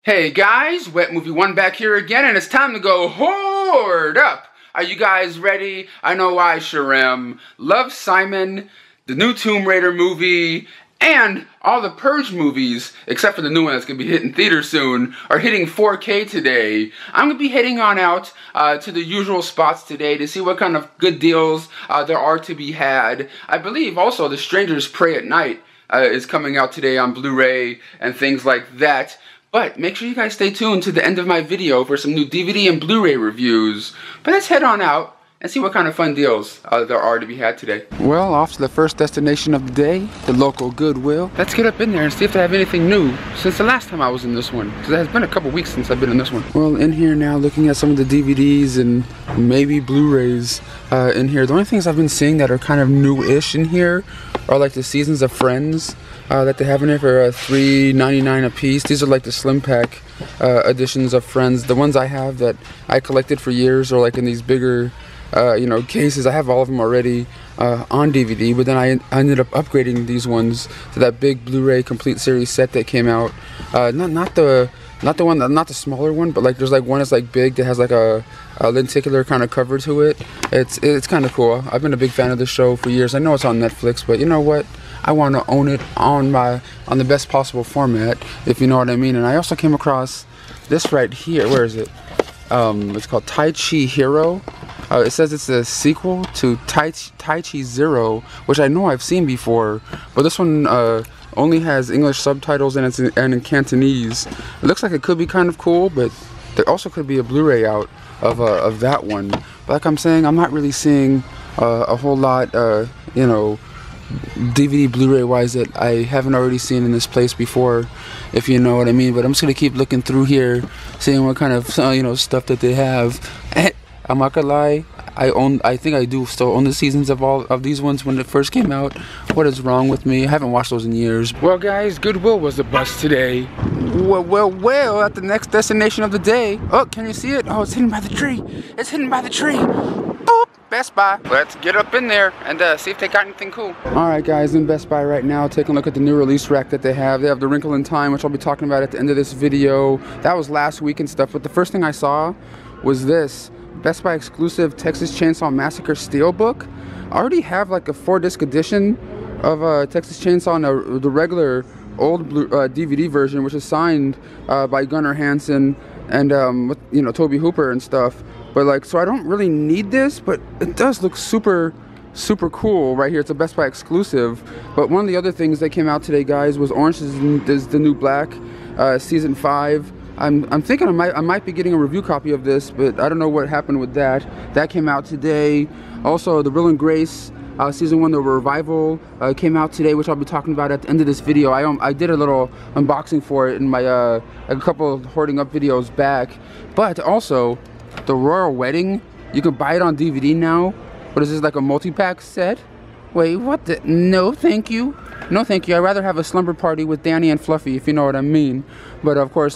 Hey guys, Wet Movie 1 back here again, and it's time to go hoard up. Are you guys ready? I know I sure am. Love, Simon, the new Tomb Raider movie, and all the Purge movies, except for the new one that's going to be hitting theaters soon, are hitting 4K today. I'm going to be heading on out to the usual spots today to see what kind of good deals there are to be had. I believe also The Strangers Pray at Night is coming out today on Blu-ray and things like that. But make sure you guys stay tuned to the end of my video for some new DVD and Blu-ray reviews. But let's head on out and see what kind of fun deals there are to be had today. Well, off to the first destination of the day, the local Goodwill. Let's get up in there and see if they have anything new since the last time I was in this one. Because it has been a couple weeks since I've been in this one. Well, in here now, looking at some of the DVDs and maybe Blu-rays in here. The only things I've been seeing that are kind of new-ish in here are like the Seasons of Friends. That they have in here for $3.99 a piece. These are like the slim pack editions of Friends. The ones I have that I collected for years are like in these bigger, you know, cases. I have all of them already on DVD, but then I ended up upgrading these ones to that big Blu-ray complete series set that came out. Not the smaller one, but like there's like one that's like big that has like a lenticular kind of cover to it. It's kind of cool. I've been a big fan of the show for years. I know it's on Netflix, but you know what? I want to own it on the best possible format, if you know what I mean. And I also came across this right here. Where is it? It's called Tai Chi Hero. It says it's a sequel to Tai Chi Zero, which I know I've seen before, but this one only has English subtitles and it's in Cantonese. It looks like it could be kind of cool, but there also could be a Blu-ray out of that one. But like I'm saying, I'm not really seeing a whole lot, you know, DVD Blu-ray wise that I haven't already seen in this place before, if you know what I mean. But I'm just gonna keep looking through here, seeing what kind of you know, stuff that they have. I'm not gonna lie, I think I do still own the seasons of all of these ones when it first came out. What is wrong with me? I haven't watched those in years. Well guys, Goodwill was the bus today. Well, at the next destination of the day. Oh, can you see it? Oh, it's hidden by the tree. It's hidden by the tree. Boop! Best Buy. Let's get up in there and see if they got anything cool. Alright guys, in Best Buy right now, taking a look at the new release rack that they have. They have the Wrinkle in Time, which I'll be talking about at the end of this video. That was last week and stuff, but the first thing I saw was this Best Buy exclusive Texas Chainsaw Massacre Steelbook. I already have like a 4-disc edition of Texas Chainsaw and the regular old DVD version, which is signed by Gunnar Hansen and you know, Toby Hooper and stuff. But like, so I don't really need this, but it does look super cool right here. It's a Best Buy exclusive. But one of the other things that came out today, guys, was Orange is the New Black season 5. I'm thinking I might be getting a review copy of this, but I don't know what happened with that. That came out today. Also, the Will and Grace season 1, the revival, came out today, which I'll be talking about at the end of this video. I did a little unboxing for it in my a couple of Hoarding Up videos back. But also, the Royal Wedding, you can buy it on DVD now. What is this, like a multi-pack set? Wait, what the? No, thank you. No, thank you. I'd rather have a slumber party with Danny and Fluffy, if you know what I mean. But of course,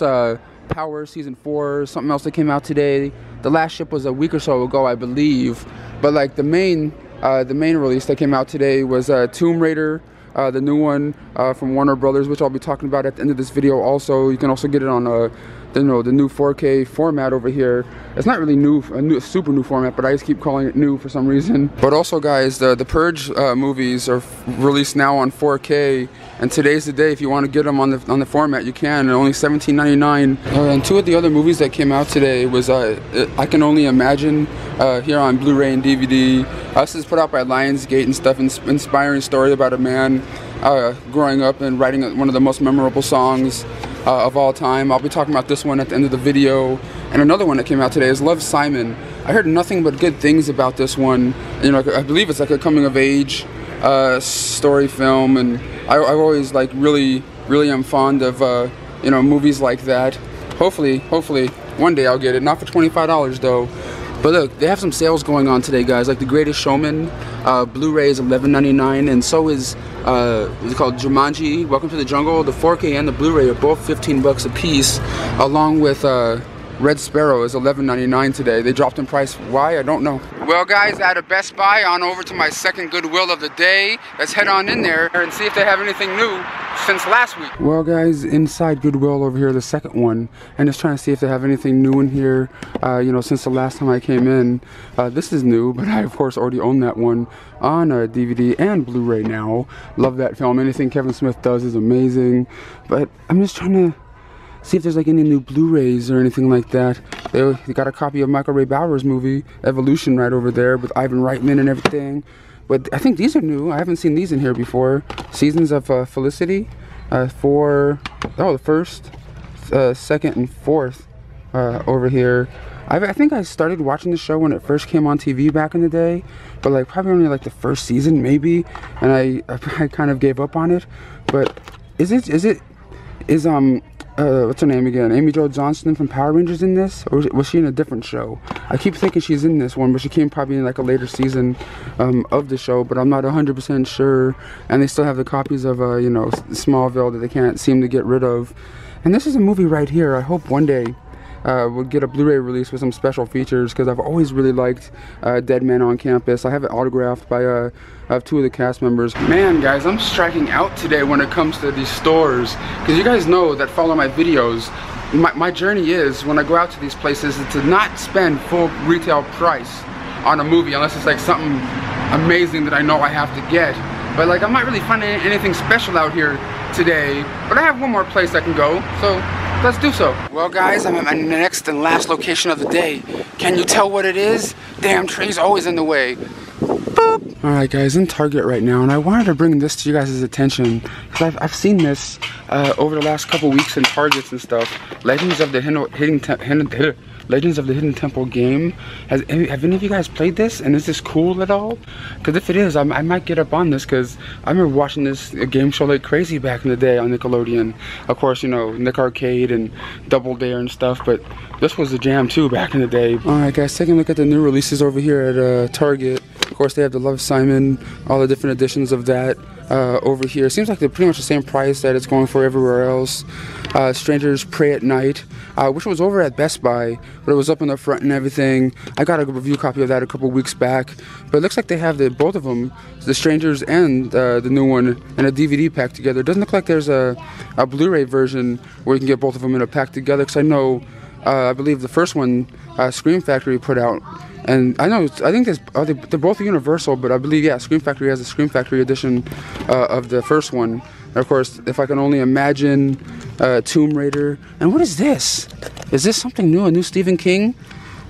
Power season 4, something else that came out today. The last ship was a week or so ago, I believe. But like the main release that came out today was Tomb Raider, the new one from Warner Brothers, which I'll be talking about at the end of this video. Also, you can also get it on the new 4K format over here. It's not really a super new format, but I just keep calling it new for some reason. But also, guys, the Purge movies are released now on 4K, and today's the day. If you want to get them on the format, you can. Only $17.99. And two of the other movies that came out today was I Can Only Imagine here on Blu-ray and DVD. This is put out by Lionsgate and stuff. Inspiring story about a man growing up and writing one of the most memorable songs of all time. I'll be talking about this one at the end of the video. And another one that came out today is Love, Simon. I heard nothing but good things about this one. You know, I believe it's like a coming of age story film, and I always like really am fond of you know, movies like that. Hopefully one day I'll get it. Not for $25 though. But look, they have some sales going on today, guys. Like The Greatest Showman, Blu-ray is $11.99, and so is it's called Jumanji, Welcome to the Jungle. The 4K and the Blu-ray are both $15 a piece, along with Red Sparrow is $11.99 today. They dropped in price. Why? I don't know. Well, guys, out of Best Buy, on over to my second Goodwill of the day. Let's head on in there and see if they have anything new since last week. Well guys, inside Goodwill over here, the second one, and just trying to see if they have anything new in here, you know, since the last time I came in. This is new, but I of course already own that one on DVD and Blu-ray now. Love that film. Anything Kevin Smith does is amazing, but I'm just trying to see if there's like any new Blu-rays or anything like that. They got a copy of Michael Ray Bauer's movie Evolution right over there with Ivan Reitman and everything. But I think these are new. I haven't seen these in here before. Seasons of Felicity for the first, second, and fourth over here. I think I started watching the show when it first came on TV back in the day, but like probably only like the first season maybe, and I kind of gave up on it. But is what's her name again? Amy Jo Johnson from Power Rangers in this? Or was she in a different show? I keep thinking she's in this one, but she came probably in like a later season of the show, but I'm not 100% sure. And they still have the copies of, you know, Smallville that they can't seem to get rid of. And this is a movie right here. I hope one day we'll get a Blu-ray release with some special features, because I've always really liked Dead Man on Campus. I have it autographed by two of the cast members. Man, guys, I'm striking out today when it comes to these stores, because you guys know that follow my videos, my journey is, when I go out to these places, is to not spend full retail price on a movie unless it's like something amazing that I know I have to get. But like, I'm not really finding anything special out here today, but I have one more place I can go, so let's do so. Well guys, I'm at my next and last location of the day. Can you tell what it is? Damn tree's always in the way. Boop. Alright guys, in Target right now, and I wanted to bring this to you guys' attention, because I've seen this over the last couple weeks in Targets and stuff. Legends of the Hidden Temple game. Have any of you guys played this? And is this cool at all? Because if it is, I might get up on this, because I remember watching this game show like crazy back in the day on Nickelodeon. Of course, you know, Nick Arcade and Double Dare and stuff, but this was a jam too back in the day. Alright guys, taking a look at the new releases over here at Target. Of course, they have the Love, Simon, all the different editions of that over here. Seems like they're pretty much the same price that it's going for everywhere else. Strangers Pray at Night, which was over at Best Buy, but it was up in the front and everything. I got a review copy of that a couple weeks back, but it looks like they have both of them, the Strangers and the new one, in a DVD pack together. It doesn't look like there's a Blu-ray version where you can get both of them in a pack together, because I know, I believe the first one Scream Factory put out. And I think they're both Universal, but I believe, yeah, Scream Factory has a Scream Factory edition of the first one. And of course, if I can only imagine, Tomb Raider. And what is this? Is this something new, a new Stephen King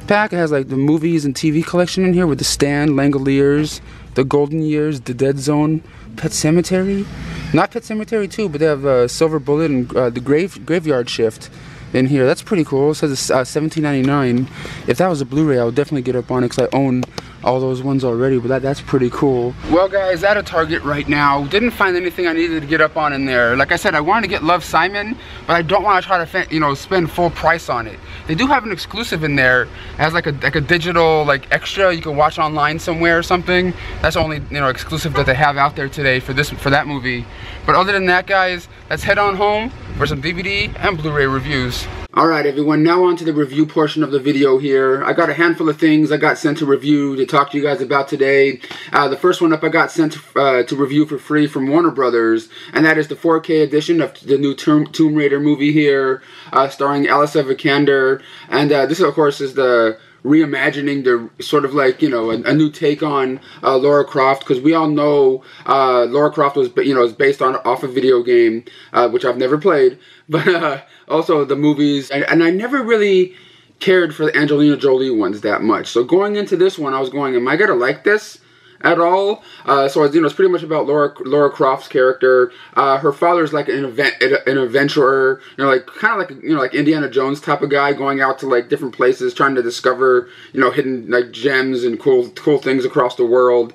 pack? It has like the movies and TV collection in here with The Stand, Langoliers, The Golden Years, The Dead Zone, Pet Sematary. Not Pet Sematary 2, but they have Silver Bullet and the Graveyard Shift in here. That's pretty cool. It says it's $17.99. If that was a Blu-ray, I would definitely get up on it, because I own all those ones already, but that's pretty cool. Well guys, at a Target right now, didn't find anything I needed to get up on in there. Like I said, I wanted to get Love, Simon, but I don't want to try to, you know, spend full price on it. They do have an exclusive in there. It has like a digital like extra you can watch online somewhere or something. That's only, you know, exclusive that they have out there today for that movie. But other than that, guys, let's head on home for some DVD and Blu-ray reviews. Alright everyone, now on to the review portion of the video here. I got a handful of things I got sent to review to talk to you guys about today. The first one up I got sent to review for free from Warner Brothers, and that is the 4K edition of the new Tomb Raider movie here, starring Alicia Vikander. And this of course is the reimagining, the sort of like, you know, a new take on Lara Croft, because we all know Lara Croft was, you know, is based off a video game, which I've never played, but also the movies, and I never really cared for the Angelina Jolie ones that much. So going into this one, I was going, am I gonna like this at all? So you know, it's pretty much about Lara Croft's character. Her father's like an adventurer, you know, like kind of like, you know, like Indiana Jones type of guy, going out to like different places, trying to discover, you know, hidden like gems and cool things across the world.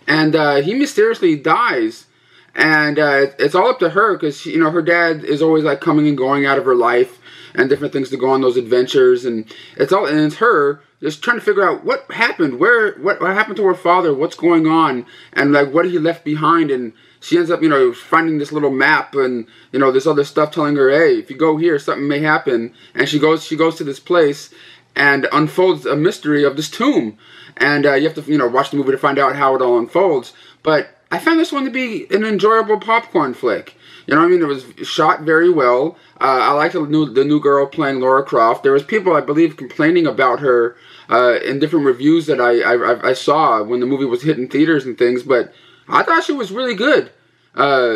And he mysteriously dies. And it's all up to her, because, you know, her dad is always like coming and going out of her life and different things to go on those adventures, and it's her just trying to figure out what happened, what happened to her father, what's going on, and like what he left behind. And she ends up, you know, finding this little map and, you know, this other stuff telling her, hey, if you go here, something may happen. And she goes to this place and unfolds a mystery of this tomb. And you have to, you know, watch the movie to find out how it all unfolds. But I found this one to be an enjoyable popcorn flick. You know what I mean? It was shot very well. I liked the new girl playing Lara Croft. There was people, I believe, complaining about her in different reviews that I saw when the movie was hitting theaters and things, but I thought she was really good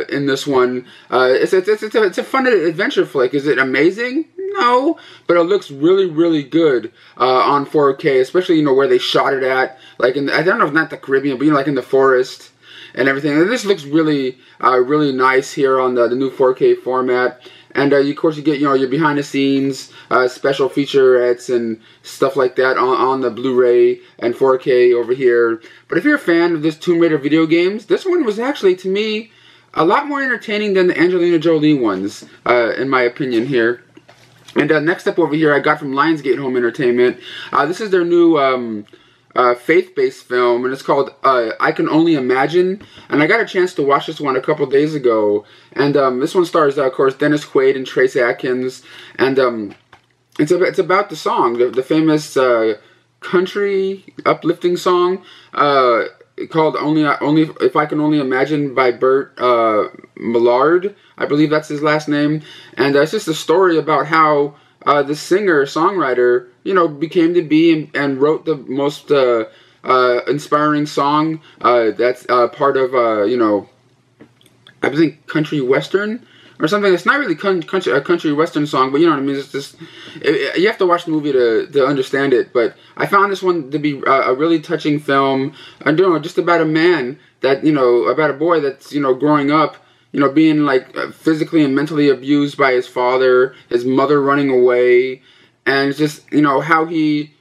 in this one. It's a fun adventure flick. Is it amazing? No, but it looks really, really good on 4K, especially, you know, where they shot it at, like I don't know if not the Caribbean, but, you know, like in the forest and everything. And this looks really, really nice here on the new 4K format. And of course, you get, you know, your behind the scenes special featurettes and stuff like that on the Blu-ray and 4K over here. But if you're a fan of this Tomb Raider video games, this one was actually, to me, a lot more entertaining than the Angelina Jolie ones, in my opinion here. And next up over here, I got from Lionsgate Home Entertainment. This is their new faith-based film, and it's called I Can Only Imagine. And I got a chance to watch this one a couple days ago. And this one stars, of course, Dennis Quaid and Trace Atkins. And it's about the song, the famous country uplifting song called Only If I Can Only Imagine by Burt Millard. I believe that's his last name. And it's just a story about how the singer-songwriter, you know, became to be and wrote the most inspiring song that's part of, you know, I think country western or something. It's not really a country western song, but you know what I mean. It's just you have to watch the movie to understand it. But I found this one to be a really touching film. And you know, just about a man that, you know, about a boy that's, you know, growing up, you know, being like physically and mentally abused by his father, his mother running away, and it's just, you know, how he,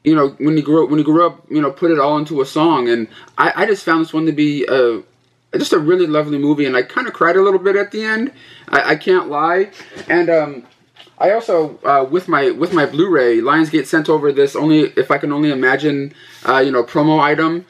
you know, when he grew up, you know, put it all into a song. And I just found this one to be just a really lovely movie, and I kind of cried a little bit at the end. I can't lie. And I also with my Blu-ray, Lionsgate sent over this Only If I Can Only Imagine, you know, promo item,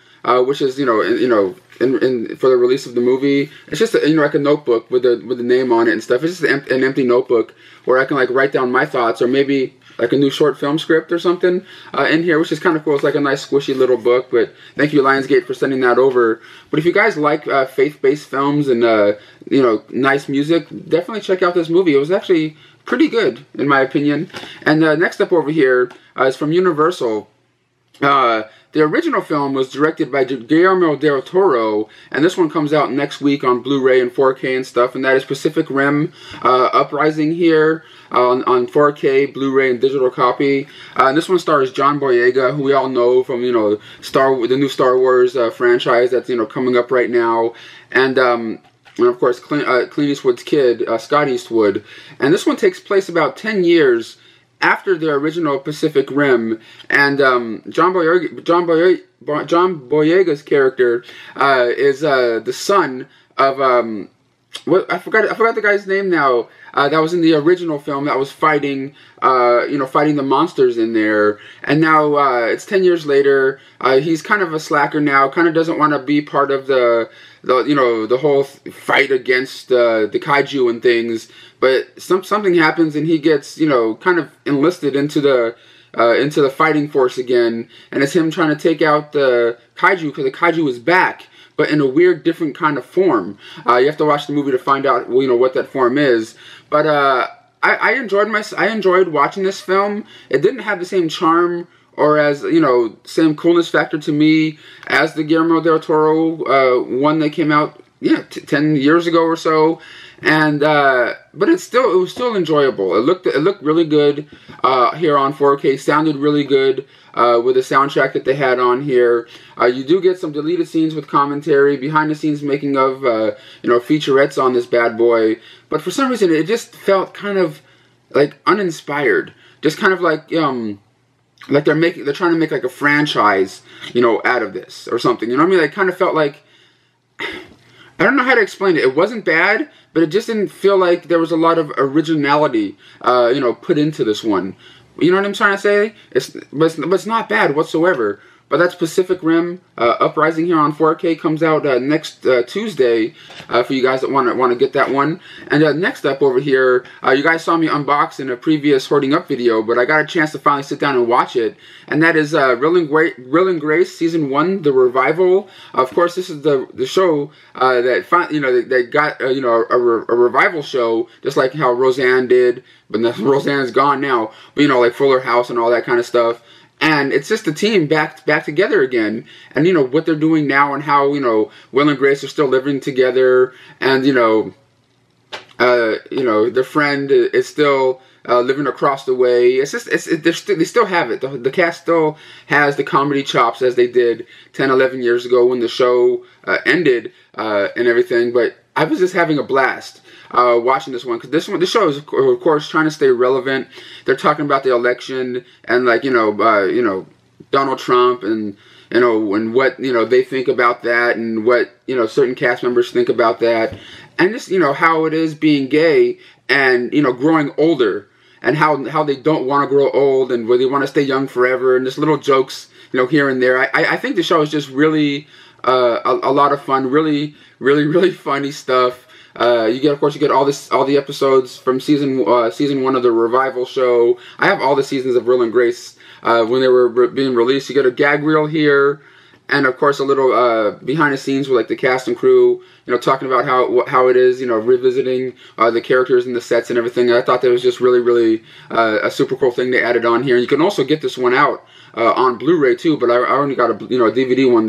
which is, you know, for the release of the movie. It's just you know, like a notebook with the name on it and stuff. It's just an empty notebook where I can like write down my thoughts, or maybe like a new short film script or something in here, which is kind of cool. It's like a nice squishy little book. But thank you, Lionsgate, for sending that over. But if you guys like faith-based films and you know, nice music, definitely check out this movie. It was actually pretty good in my opinion. And next up over here is from Universal. The original film was directed by Guillermo del Toro, and this one comes out next week on Blu-ray and 4K and stuff, and that is Pacific Rim Uprising here on 4K, Blu-ray, and digital copy. And this one stars John Boyega, who we all know from, you know, the new Star Wars franchise that's, you know, coming up right now, and of course Clint Eastwood's kid, Scott Eastwood. And this one takes place about 10 years after the original Pacific Rim, and John Boyega's character is the son of I forgot the guy's name now. That was in the original film that was fighting, you know, fighting the monsters in there. And now it's 10 years later. He's kind of a slacker now. Kind of doesn't want to be part of the you know, the whole fight against the kaiju and things. But something happens, and he gets, you know, kind of enlisted into the fighting force again. And it's him trying to take out the kaiju, because the kaiju is back, but in a weird, different kind of form. You have to watch the movie to find out, you know, what that form is. But I enjoyed watching this film. It didn't have the same charm or as, you know, same coolness factor to me as the Guillermo del Toro one that came out, yeah, 10 years ago or so. And but it was still enjoyable. It looked really good here on 4K. Sounded really good with the soundtrack that they had on here. You do get some deleted scenes with commentary, behind the scenes making of you know, featurettes on this bad boy. But for some reason, it just felt kind of like uninspired. Just kind of like they're trying to make like a franchise, you know, out of this or something. You know what I mean? I kind of felt like, I don't know how to explain it. It wasn't bad, but it just didn't feel like there was a lot of originality, you know, put into this one. You know what I'm trying to say? But it's not bad whatsoever. But that's Pacific Rim Uprising here on 4K. Comes out next Tuesday for you guys that want to get that one. And next up over here, you guys saw me unbox in a previous Hoarding Up video, but I got a chance to finally sit down and watch it. And that is Will and Grace Season 1, the revival. Of course, this is the show that got a revival show, just like how Roseanne did. But Roseanne's gone now. But like Fuller House and all that kind of stuff. And it's just the team back together again, and what they're doing now, and how Will and Grace are still living together, and their friend is still living across the way. It's just they still have it. The cast still has the comedy chops as they did 10, 11 years ago when the show ended and everything. But I was just having a blast watching this one, because this show is, of course, trying to stay relevant. They're talking about the election and Donald Trump and and what they think about that, and what certain cast members think about that, and just how it is being gay and growing older, and how they don't want to grow old, and where they want to stay young forever, and just little jokes here and there. I think the show is just really a lot of fun, really funny stuff. Of course, you get all the episodes from season 1 of the revival show. I have all the seasons of Will and Grace when they were being released. You get a gag reel here, and of course a little behind the scenes with the cast and crew, talking about how it is, revisiting the characters and the sets and everything. I thought that was just really a super cool thing they added on here. And you can also get this one out on Blu-ray too, but I only got a DVD one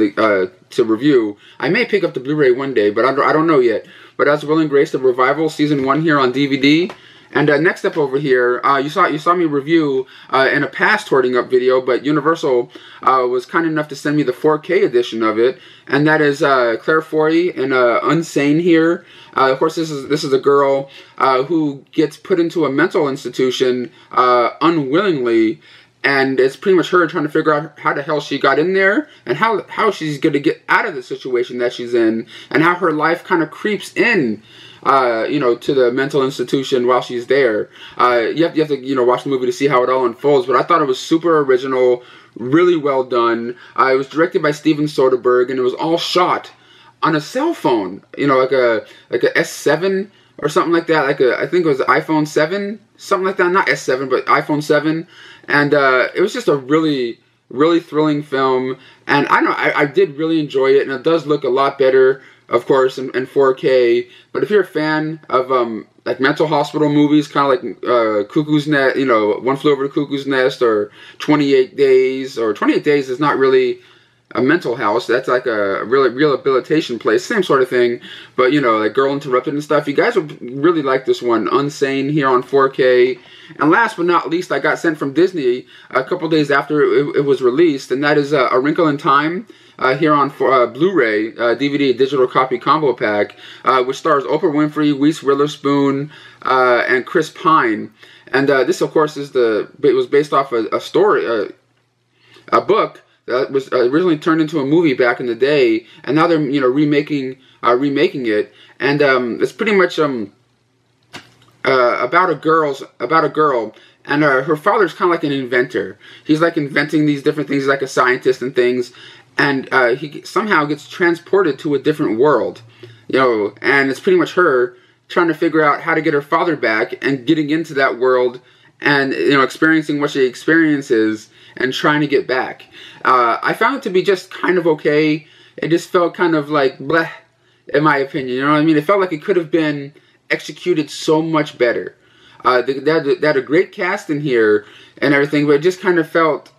to review. I may pick up the Blu-ray one day, but I don't know yet. But that's Will and Grace, the revival, season 1 here on DVD. And next up over here, you saw me review in a past Hoarding Up video, but Universal was kind enough to send me the 4K edition of it, and that is Claire Foy in Unsane here. Of course, this is a girl who gets put into a mental institution unwillingly. And it's pretty much her trying to figure out how the hell she got in there, and how she's going to get out of the situation that she's in, and how her life kind of creeps in, to the mental institution while she's there. You have to watch the movie to see how it all unfolds. But I thought it was super original, really well done. It was directed by Steven Soderbergh, and it was all shot on a cell phone. Like a S7 or something like that. I think it was iPhone 7, something like that. Not S7, but iPhone 7. And it was just a really thrilling film, and I did really enjoy it, and it does look a lot better, of course, in 4K. But if you're a fan of mental hospital movies, kind of like Cuckoo's Nest, One Flew Over the Cuckoo's Nest, or 28 Days, or 28 Days is not really a mental house. That's like a rehabilitation place, same sort of thing. But like Girl Interrupted and stuff. You guys would really like this one, Unsane, here on 4K. And last but not least, I got sent from Disney a couple days after it was released, and that is A Wrinkle in Time here on Blu-ray, DVD digital copy combo pack, which stars Oprah Winfrey, Reese Witherspoon, and Chris Pine. And this, of course, it was based off a story, a book that was originally turned into a movie back in the day, and now they're remaking it, and it's pretty much about a girl, and her father's kind of like an inventor. He's like inventing these different things. He's like a scientist and things, and he somehow gets transported to a different world, and it's pretty much her trying to figure out how to get her father back, and getting into that world, and experiencing what she experiences, and trying to get back. I found it to be just kind of okay. It just felt kind of like bleh, in my opinion. You know what I mean? It felt like it could have been executed so much better. They had a great cast in here and everything, but it just kind of felt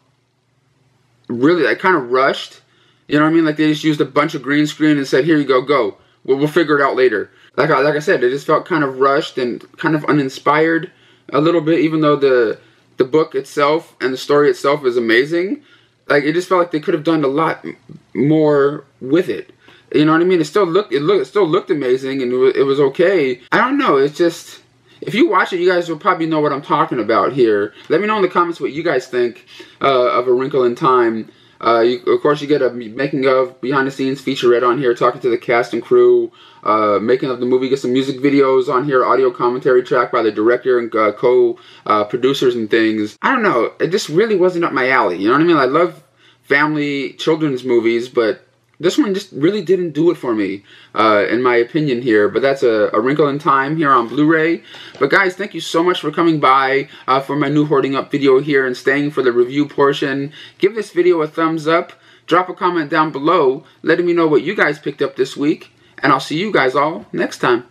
really kind of rushed. You know what I mean? Like they just used a bunch of green screen and said, "Here you go. We'll figure it out later." Like I said, it just felt kind of rushed and kind of uninspired a little bit, even though the book itself and the story itself is amazing. Like it just felt like they could have done a lot more with it. You know what I mean? It still looked amazing, and it was okay. I don't know. It's just, if you watch it, you guys will probably know what I'm talking about here. Let me know in the comments what you guys think of A Wrinkle in Time. Of course, you get a making of, behind the scenes featurette on here, talking to the cast and crew, making of the movie. Get some music videos on here, audio commentary track by the director and co-producers and things. I don't know. It just really wasn't up my alley. You know what I mean? I love family children's movies, but this one just really didn't do it for me, in my opinion here. But that's a Wrinkle in Time here on Blu-ray. But guys, thank you so much for coming by for my new Hoarding Up video here and staying for the review portion. Give this video a thumbs up. Drop a comment down below letting me know what you guys picked up this week. And I'll see you guys all next time.